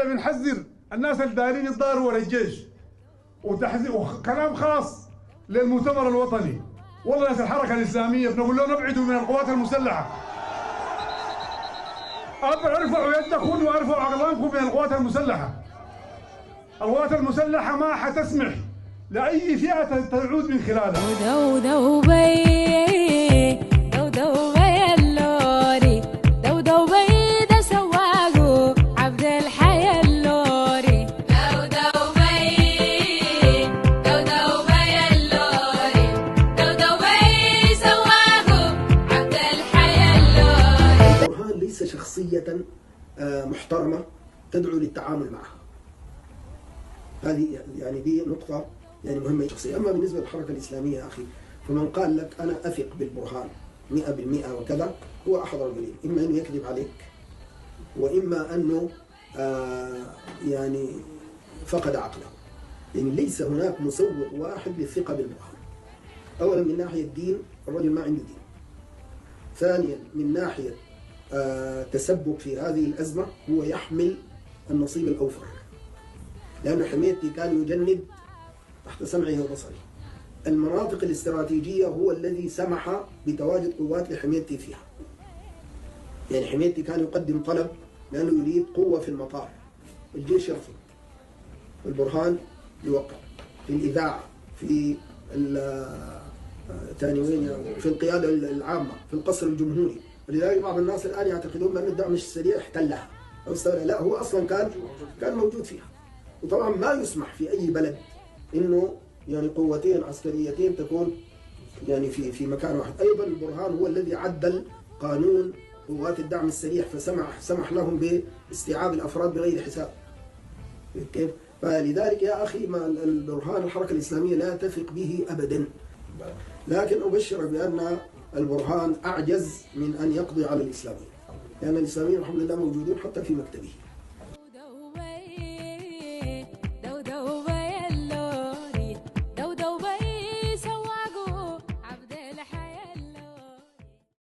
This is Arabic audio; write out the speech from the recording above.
احنا بنحذر الناس اللي دايرين يتضاروا ورا الجيش، وتحذير وكلام خاص للمؤتمر الوطني. والله ناس الحركه الاسلاميه بنقول لهم ابعدوا من القوات المسلحه. ارفعوا يدكم وارفعوا اقلامكم من القوات المسلحه. القوات المسلحه ما حتسمح لاي فئه تعود من خلالها. ليس شخصية محترمة تدعو للتعامل معها. هذه يعني دي نقطة يعني مهمة شخصية. أما بالنسبة للحركة الإسلامية يا أخي، فمن قال لك أنا أثق بالبرهان 100% وكذا هو أحضر القليل، إما أنه يكذب عليك، وإما أنه يعني فقد عقله. يعني ليس هناك مسوغ واحد للثقة بالبرهان. أولا من ناحية الدين الرجل ما عنده دين. ثانيا من ناحية تسبب في هذه الأزمة هو يحمل النصيب الأوفر، لأن حميتي كان يجند تحت سمعه وبصره. المناطق الاستراتيجية هو الذي سمح بتواجد قوات لحميتي فيها. يعني حميتي كان يقدم طلب لأنه يريد قوة في المطار، الجيش يرفض، البرهان يوقع في الإذاعة، في في القيادة العامة، في القصر الجمهوري. ولذلك بعض الناس الآن يعتقدون بأن الدعم السريع احتلها أو استولى. لا، هو أصلا كان موجود فيها. وطبعا ما يسمح في أي بلد إنه يعني قوتين عسكريتين تكون يعني في مكان واحد. أيضا البرهان هو الذي عدل قانون قوات الدعم السريع، فسمح لهم باستيعاب الأفراد بغير حساب. كيف؟ فلذلك يا أخي ما البرهان الحركة الإسلامية لا تثق به أبدا. لكن أبشر بأن البرهان أعجز من أن يقضي على الإسلاميين، لأن الإسلاميين الحمد لله موجودون حتى في مكتبه.